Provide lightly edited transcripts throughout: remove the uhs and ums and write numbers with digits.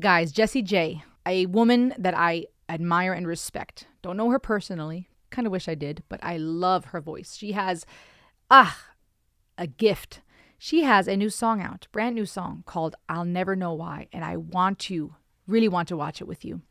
Guys, Jessie J, a woman that I admire and respect. Don't know her personally. Kind of wish I did, but I love her voice. She has, a gift. She has a new song out, brand new song called I'll Never Know Why, and I really want to watch it with you.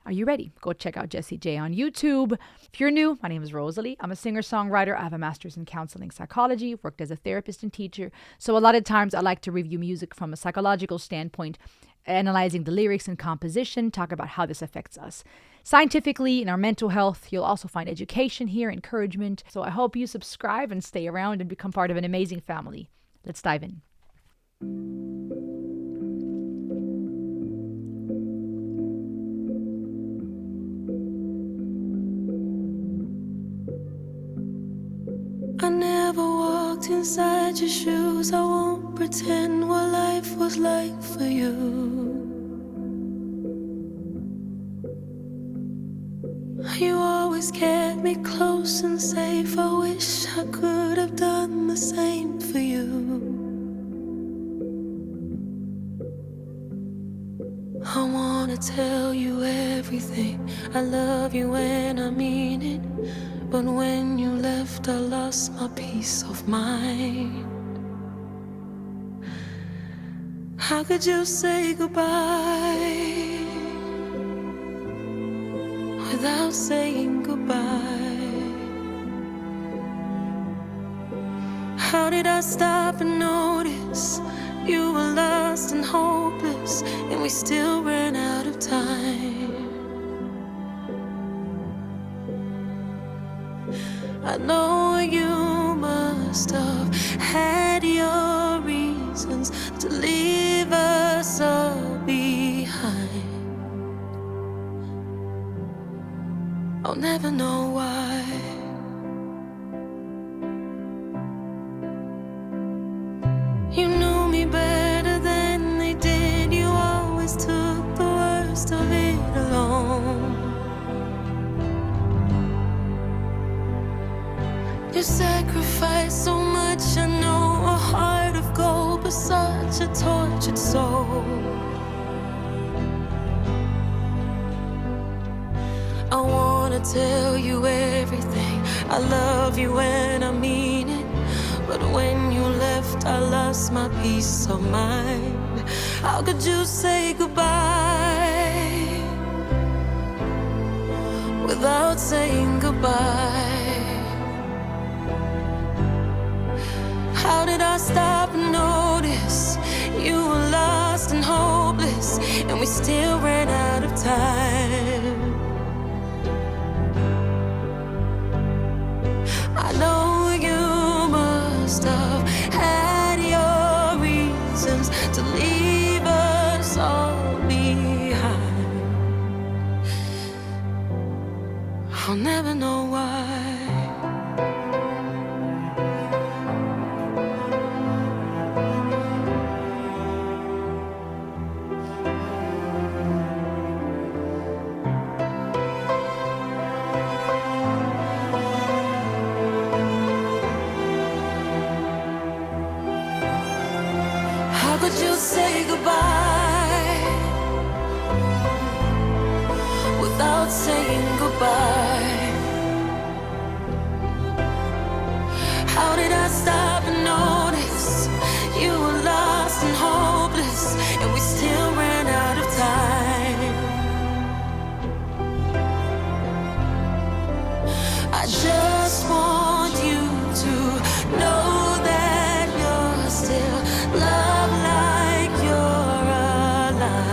Are you ready? Go check out Jessie J on YouTube. If you're new, my name is Rosalie. I'm a singer-songwriter. I have a master's in counseling psychology, worked as a therapist and teacher. So a lot of times I like to review music from a psychological standpoint, analyzing the lyrics and composition, talk about how this affects us scientifically in our mental health. You'll also find education here, encouragement. So I hope you subscribe and stay around and become part of an amazing family. Let's dive in. I never walked inside your shoes. I won't pretend what life was like for you. You always kept me close and safe. I wish I could have done the same for you. I wanna tell you everything. I love you and I mean it. But when you left, I lost my peace of mind. How could you say goodbye without saying goodbye? How did I stop and notice you were lost and hopeless, and we still ran out of time? I know you must have had your reasons to leave us all behind. I'll never know why. You knew me better than they did. You always took the worst of it alone. You sacrificed so much, I know, a heart of gold, but such a tortured soul. I wanna tell you everything. I love you and I mean it. But when you left, I lost my peace of mind. How could you say goodbye without saying goodbye? How did I stop and notice you were lost and hopeless, and we still ran out of time? I know you must have had your reasons to leave us all behind. I'll never know why. Could you say goodbye without saying goodbye? How did I stop and notice you were lost and hopeless, and we still ran out of time? I just want you to know that you're still loved, like you're alive.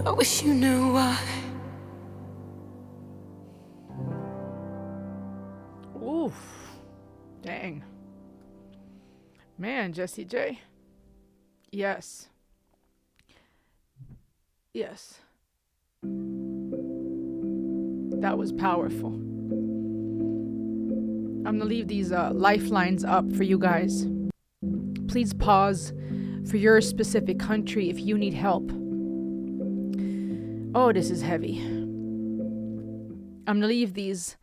I wish you knew why. Oof. Dang. Man, Jessie J. Yes. Yes. That was powerful. I'm going to leave these lifelines up for you guys. Please pause for your specific country if you need help. Oh, this is heavy. I'm going to leave these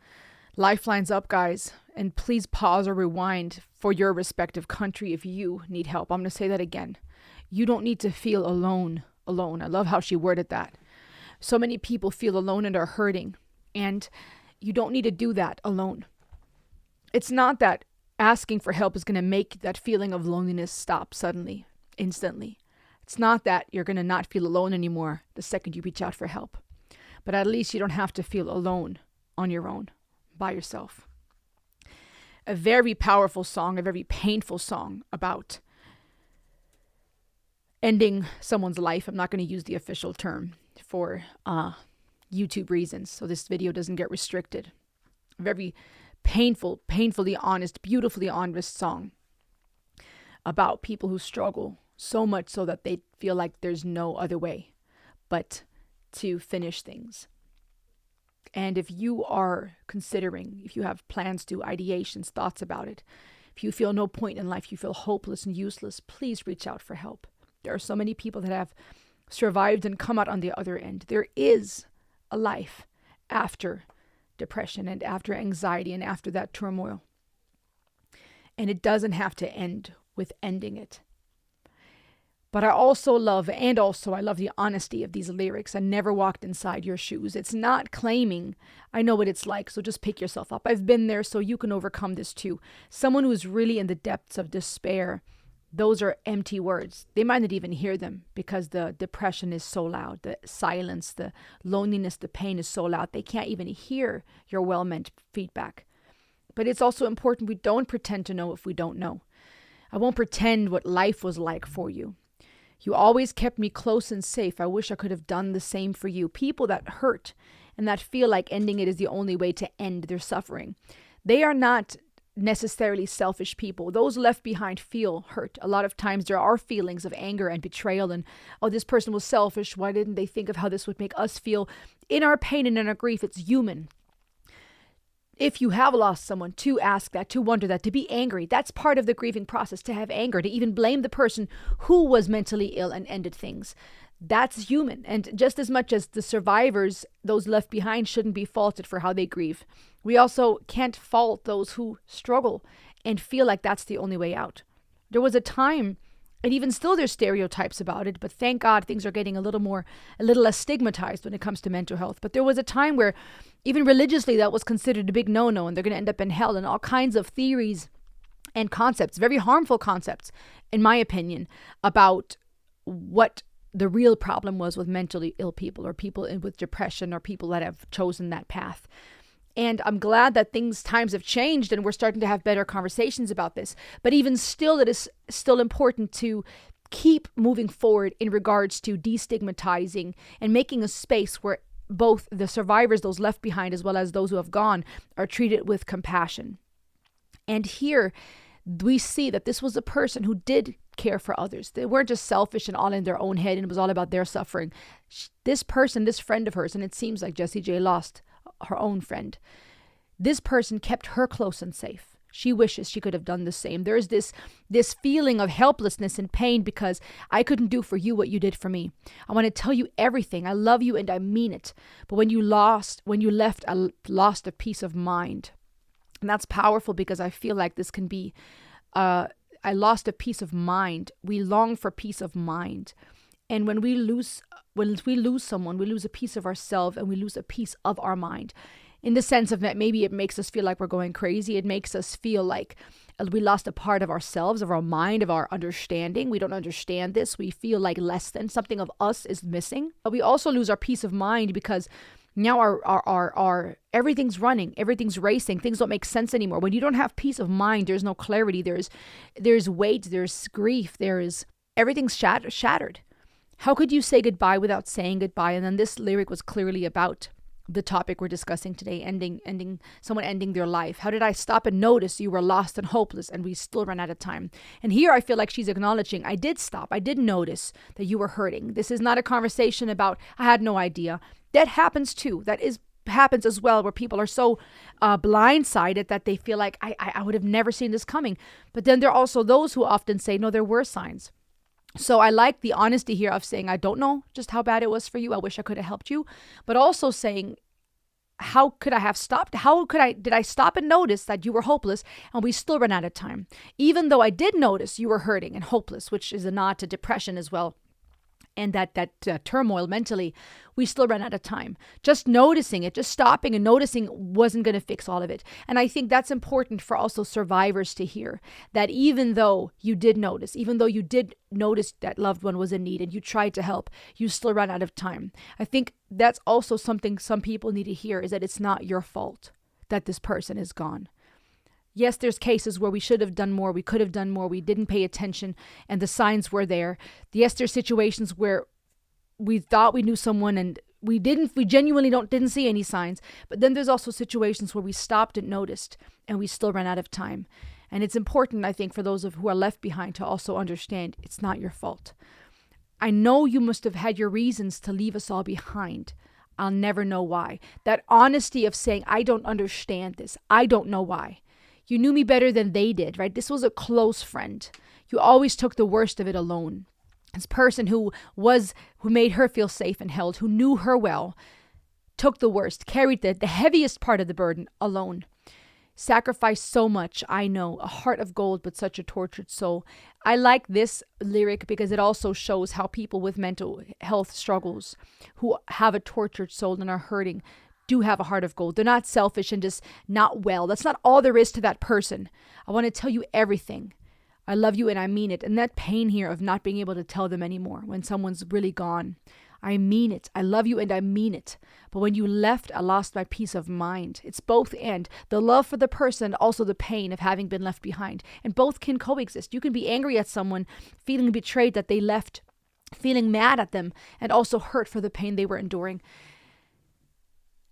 lifelines up, guys. And please pause or rewind for your respective country if you need help. I'm going to say that again. You don't need to feel alone. I love how she worded that. So many people feel alone and are hurting, and you don't need to do that alone. It's not that asking for help is going to make that feeling of loneliness stop suddenly, instantly. It's not that you're going to not feel alone anymore the second you reach out for help. But at least you don't have to feel alone on your own, by yourself. A very powerful song, a very painful song about ending someone's life. I'm not going to use the official term for YouTube reasons, so this video doesn't get restricted. Very painful, painfully honest, beautifully honest song about people who struggle so much so that they feel like there's no other way but to finish things. And if you are considering, if you have plans to, ideations, thoughts about it, if you feel no point in life, you feel hopeless and useless, please reach out for help. There are so many people that have survived and come out on the other end. There is a life after depression and after anxiety and after that turmoil. And it doesn't have to end with ending it. But I also love the honesty of these lyrics. I never walked inside your shoes. It's not claiming, I know what it's like, so just pick yourself up. I've been there, so you can overcome this too. Someone who is really in the depths of despair, those are empty words. They might not even hear them because the depression is so loud. The silence, the loneliness, the pain is so loud. They can't even hear your well-meant feedback. But it's also important we don't pretend to know if we don't know. I won't pretend what life was like for you. You always kept me close and safe. I wish I could have done the same for you. People that hurt and that feel like ending it is the only way to end their suffering. They are not necessarily selfish people. Those left behind feel hurt. A lot of times there are feelings of anger and betrayal and, oh, this person was selfish. Why didn't they think of how this would make us feel? In our pain and in our grief, it's human. If you have lost someone, to ask that, to wonder that, to be angry, that's part of the grieving process, to have anger, to even blame the person who was mentally ill and ended things. That's human. And just as much as the survivors, those left behind, shouldn't be faulted for how they grieve, we also can't fault those who struggle and feel like that's the only way out. There was a time, and even still there's stereotypes about it, but thank God things are getting a little less stigmatized when it comes to mental health. But there was a time where even religiously that was considered a big no-no, and they're going to end up in hell, and all kinds of theories and concepts, very harmful concepts, in my opinion, about what the real problem was with mentally ill people or people with depression or people that have chosen that path. And I'm glad that times have changed and we're starting to have better conversations about this. But even still, it is still important to keep moving forward in regards to destigmatizing and making a space where both the survivors, those left behind, as well as those who have gone, are treated with compassion. And here we see that this was a person who did care for others. They weren't just selfish and all in their own head and it was all about their suffering. This person, this friend of hers, and it seems like Jessie J lost her own friend. This person kept her close and safe. She wishes she could have done the same. There's this feeling of helplessness and pain because I couldn't do for you what you did for me. I want to tell you everything. I love you and I mean it. But when you left, I lost a peace of mind. And that's powerful because I feel like this can be, I lost a peace of mind. We long for peace of mind. And when we lose someone, we lose a piece of ourselves and we lose a piece of our mind. In the sense of that maybe it makes us feel like we're going crazy. It makes us feel like we lost a part of ourselves, of our mind, of our understanding. We don't understand this. We feel like less than, something of us is missing. But we also lose our peace of mind because now our everything's running, everything's racing. Things don't make sense anymore. When you don't have peace of mind, there's no clarity. There's weight, there's grief, everything's shattered. How could you say goodbye without saying goodbye? And then this lyric was clearly about the topic we're discussing today, someone ending their life. How did I stop and notice you were lost and hopeless and we still ran out of time? And here I feel like she's acknowledging, I did stop. I did notice that you were hurting. This is not a conversation about, I had no idea. That happens too. Happens as well, where people are so blindsided that they feel like I would have never seen this coming. But then there are also those who often say, no, there were signs. So I like the honesty here of saying, I don't know just how bad it was for you. I wish I could have helped you. But also saying, how could I have stopped? Did I stop and notice that you were hopeless and we still ran out of time? Even though I did notice you were hurting and hopeless, which is a nod to depression as well, and that turmoil mentally, we still ran out of time. Just noticing it, just stopping and noticing wasn't going to fix all of it. And I think that's important for also survivors to hear, that even though you did notice, even though you did notice that loved one was in need and you tried to help, you still ran out of time. I think that's also something some people need to hear, is that it's not your fault that this person is gone. Yes, there's cases where we should have done more, we could have done more, we didn't pay attention, and the signs were there. Yes, there's situations where we thought we knew someone and we genuinely didn't see any signs. But then there's also situations where we stopped and noticed and we still ran out of time. And it's important, I think, for those who are left behind to also understand it's not your fault. I know you must have had your reasons to leave us all behind. I'll never know why. That honesty of saying, I don't understand this. I don't know why. You knew me better than they did, right? This was a close friend. You always took the worst of it alone. This person who made her feel safe and held, who knew her well, took the worst, carried the heaviest part of the burden alone. Sacrificed so much, I know, a heart of gold, but such a tortured soul. I like this lyric because it also shows how people with mental health struggles, who have a tortured soul and are hurting, do have a heart of gold. They're not selfish and just not well. That's not all there is to that person. I want to tell you everything. I love you and I mean it. And that pain here of not being able to tell them anymore when someone's really gone. I mean it. I love you and I mean it. But when you left, I lost my peace of mind. It's both and. The love for the person, also the pain of having been left behind. And both can coexist. You can be angry at someone, feeling betrayed that they left, feeling mad at them, and also hurt for the pain they were enduring.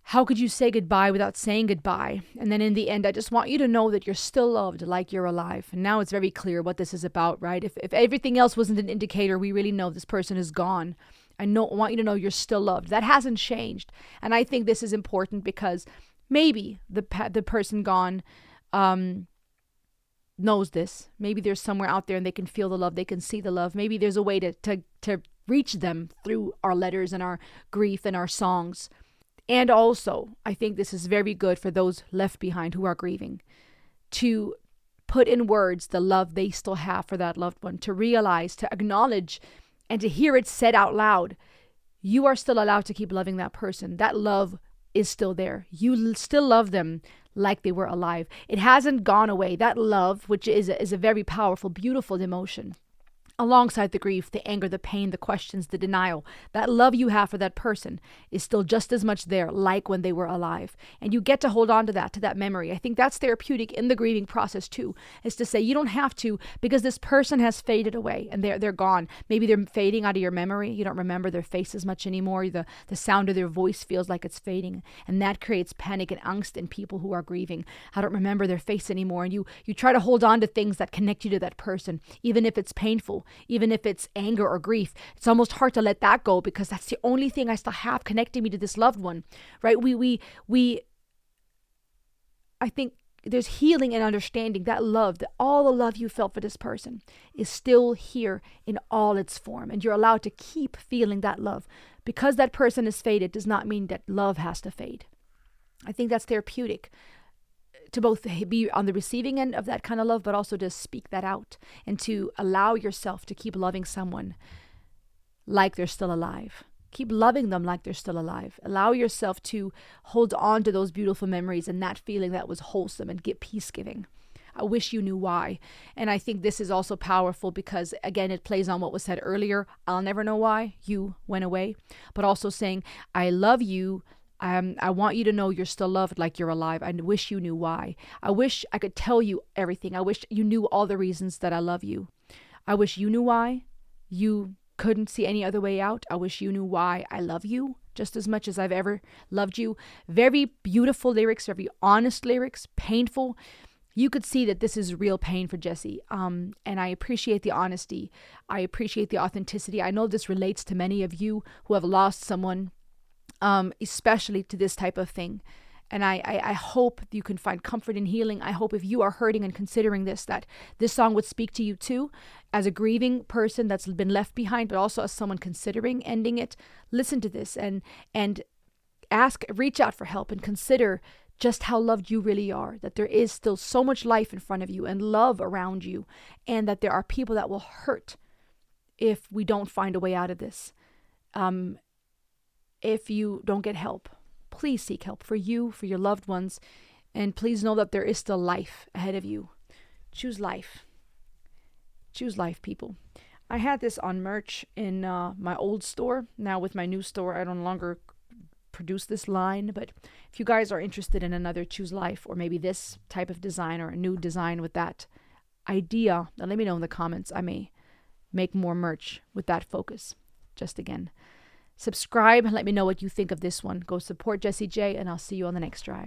How could you say goodbye without saying goodbye? And then in the end, I just want you to know that you're still loved, like you're alive. And now it's very clear what this is about, right? If everything else wasn't an indicator, we really know this person is gone. I want you to know you're still loved. That hasn't changed. And I think this is important because maybe the person gone knows this. Maybe there's somewhere out there and they can feel the love. They can see the love. Maybe there's a way to reach them through our letters and our grief and our songs. And also, I think this is very good for those left behind who are grieving, to put in words the love they still have for that loved one, to realize, to acknowledge, and to hear it said out loud. You are still allowed to keep loving that person. That love is still there. You still love them like they were alive. It hasn't gone away. That love, which is a very powerful, beautiful emotion, alongside the grief, the anger, the pain, the questions, the denial, that love you have for that person is still just as much there, like when they were alive. And you get to hold on to that memory. I think that's therapeutic in the grieving process too, is to say you don't have to, because this person has faded away and they're gone. Maybe they're fading out of your memory. You don't remember their face as much anymore. The sound of their voice feels like it's fading. And that creates panic and angst in people who are grieving. I don't remember their face anymore. And you try to hold on to things that connect you to that person, even if it's painful. Even if it's anger or grief, it's almost hard to let that go because that's the only thing I still have connecting me to this loved one, right? I think there's healing and understanding that love, that all the love you felt for this person is still here in all its form. And you're allowed to keep feeling that love. Because that person is faded does not mean that love has to fade. I think that's therapeutic, to both be on the receiving end of that kind of love, but also to speak that out and to allow yourself to keep loving someone like they're still alive. Keep loving them like they're still alive. Allow yourself to hold on to those beautiful memories and that feeling that was wholesome and get peace-giving. I wish you knew why. And I think this is also powerful because, again, it plays on what was said earlier. I'll never know why you went away. But also saying, I love you. I want you to know you're still loved like you're alive. I wish you knew why. I wish I could tell you everything. I wish you knew all the reasons that I love you. I wish you knew why you couldn't see any other way out. I wish you knew why I love you just as much as I've ever loved you. Very beautiful lyrics, very honest lyrics, painful. You could see that this is real pain for Jessie. And I appreciate the honesty. I appreciate the authenticity. I know this relates to many of you who have lost someone, especially to this type of thing. And I hope you can find comfort in healing. I hope if you are hurting and considering this, that this song would speak to you too, as a grieving person that's been left behind, but also as someone considering ending it. Listen to this and reach out for help and consider just how loved you really are, that there is still so much life in front of you and love around you, and that there are people that will hurt if we don't find a way out of this. If you don't get help, please seek help for you, for your loved ones, and please know that there is still life ahead of you. Choose life. Choose life, people. I had this on merch in my old store. Now with my new store, I no longer produce this line, but if you guys are interested in another Choose Life, or maybe this type of design or a new design with that idea, then let me know in the comments. I may make more merch with that focus. Just again, subscribe and let me know what you think of this one. Go support Jessie J, and I'll see you on the next ride.